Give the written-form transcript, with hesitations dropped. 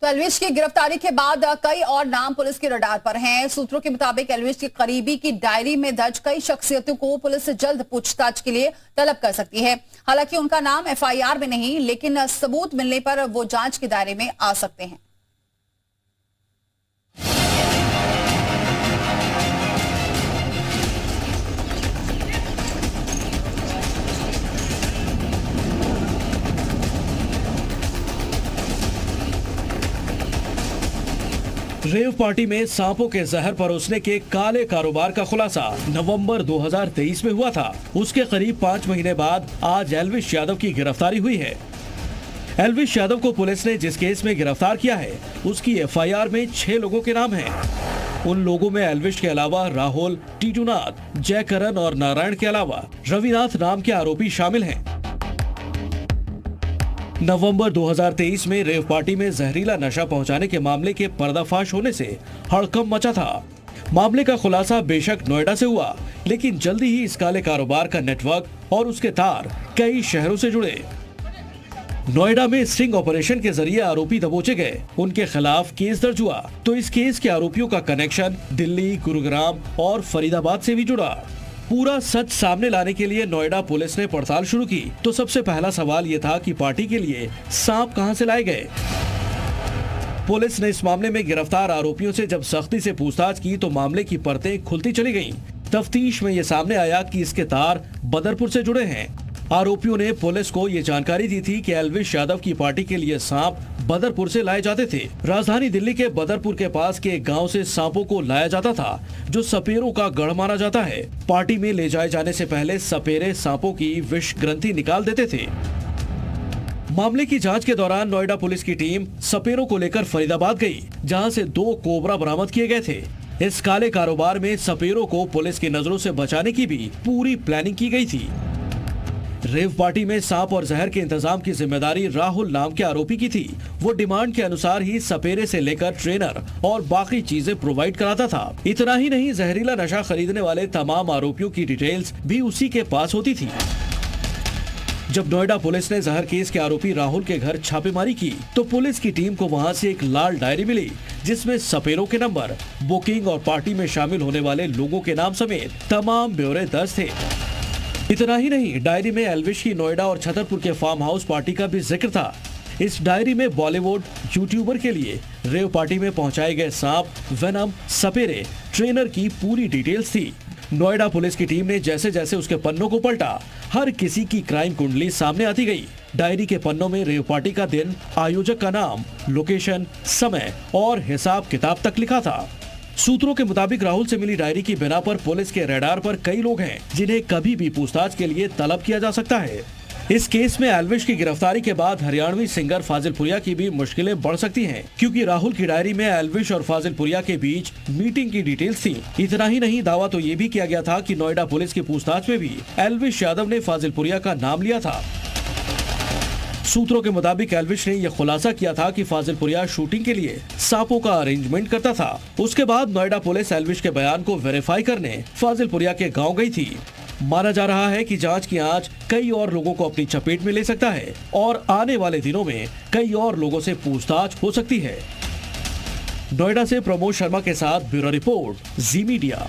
तो एल्विश की गिरफ्तारी के बाद कई और नाम पुलिस के रडार पर हैं। सूत्रों के मुताबिक एल्विश के करीबी की डायरी में दर्ज कई शख्सियतों को पुलिस जल्द पूछताछ के लिए तलब कर सकती है। हालांकि उनका नाम एफआईआर में नहीं, लेकिन सबूत मिलने पर वो जांच के दायरे में आ सकते हैं। रेव पार्टी में सांपों के जहर परोसने के काले कारोबार का खुलासा नवंबर 2023 में हुआ था। उसके करीब 5 महीने बाद आज एल्विश यादव की गिरफ्तारी हुई है। एल्विश यादव को पुलिस ने जिस केस में गिरफ्तार किया है, उसकी एफआईआर में 6 लोगों के नाम हैं। उन लोगों में एल्विश के अलावा राहुल, टीटूनाथ, जयकरण और नारायण के अलावा रविनाथ नाम के आरोपी शामिल हैं। नवंबर 2023 में रेव पार्टी में जहरीला नशा पहुंचाने के मामले के पर्दाफाश होने से हड़कंप मचा था। मामले का खुलासा बेशक नोएडा से हुआ, लेकिन जल्दी ही इस काले कारोबार का नेटवर्क और उसके तार कई शहरों से जुड़े। नोएडा में स्टिंग ऑपरेशन के जरिए आरोपी दबोचे गए। उनके खिलाफ केस दर्ज हुआ तो इस केस के आरोपियों का कनेक्शन दिल्ली, गुरुग्राम और फरीदाबाद से भी जुड़ा। पूरा सच सामने लाने के लिए नोएडा पुलिस ने पड़ताल शुरू की तो सबसे पहला सवाल ये था कि पार्टी के लिए सांप कहां से लाए गए। पुलिस ने इस मामले में गिरफ्तार आरोपियों से जब सख्ती से पूछताछ की तो मामले की परतें खुलती चली गईं। तफ्तीश में ये सामने आया कि इसके तार बदरपुर से जुड़े हैं। आरोपियों ने पुलिस को ये जानकारी दी थी कि एल्विश यादव की पार्टी के लिए सांप बदरपुर से लाए जाते थे। राजधानी दिल्ली के बदरपुर के पास के एक गांव से सांपों को लाया जाता था, जो सपेरों का गढ़ माना जाता है। पार्टी में ले जाए जाने से पहले सपेरे सांपों की विष ग्रंथि निकाल देते थे। मामले की जांच के दौरान नोएडा पुलिस की टीम सपेरों को लेकर फरीदाबाद गई, जहां से 2 कोबरा बरामद किए गए थे। इस काले कारोबार में सपेरों को पुलिस की नजरों से बचाने की भी पूरी प्लानिंग की गई थी। रेव पार्टी में सांप और जहर के इंतजाम की जिम्मेदारी राहुल नाम के आरोपी की थी। वो डिमांड के अनुसार ही सपेरे से लेकर ट्रेनर और बाकी चीजें प्रोवाइड कराता था। इतना ही नहीं, जहरीला नशा खरीदने वाले तमाम आरोपियों की डिटेल्स भी उसी के पास होती थी। जब नोएडा पुलिस ने जहर केस के आरोपी राहुल के घर छापेमारी की तो पुलिस की टीम को वहां से एक लाल डायरी मिली, जिसमें सपेरों के नंबर, बुकिंग और पार्टी में शामिल होने वाले लोगों के नाम समेत तमाम ब्यौरे दर्ज थे। इतना ही नहीं, डायरी में एल्विश की नोएडा और छतरपुर के फार्म हाउस पार्टी का भी जिक्र था। इस डायरी में बॉलीवुड यूट्यूबर के लिए रेव पार्टी में पहुंचाए गए सांप, वेनम, सपेरे, ट्रेनर की पूरी डिटेल्स थी। नोएडा पुलिस की टीम ने जैसे जैसे उसके पन्नों को पलटा, हर किसी की क्राइम कुंडली सामने आती गई। डायरी के पन्नों में रेव पार्टी का दिन, आयोजक का नाम, लोकेशन, समय और हिसाब किताब तक लिखा था। सूत्रों के मुताबिक राहुल से मिली डायरी की बिना पर पुलिस के रडार पर कई लोग हैं, जिन्हें कभी भी पूछताछ के लिए तलब किया जा सकता है। इस केस में एल्विश की गिरफ्तारी के बाद हरियाणवी सिंगर फाजिलपुरिया की भी मुश्किलें बढ़ सकती हैं, क्योंकि राहुल की डायरी में एल्विश और फाजिलपुरिया के बीच मीटिंग की डिटेल्स थी। इतना ही नहीं, दावा तो ये भी किया गया था कि नोएडा पुलिस की पूछताछ में भी एल्विश यादव ने फाजिलपुरिया का नाम लिया था। सूत्रों के मुताबिक एल्विश ने यह खुलासा किया था कि फाजिलपुरिया शूटिंग के लिए सांपों का अरेंजमेंट करता था। उसके बाद नोएडा पुलिस एल्विश के बयान को वेरीफाई करने फाजिलपुरिया के गांव गई थी। माना जा रहा है कि जांच की आंच कई और लोगों को अपनी चपेट में ले सकता है और आने वाले दिनों में कई और लोगों से पूछताछ हो सकती है। नोएडा से प्रमोद शर्मा के साथ ब्यूरो रिपोर्ट, जी मीडिया।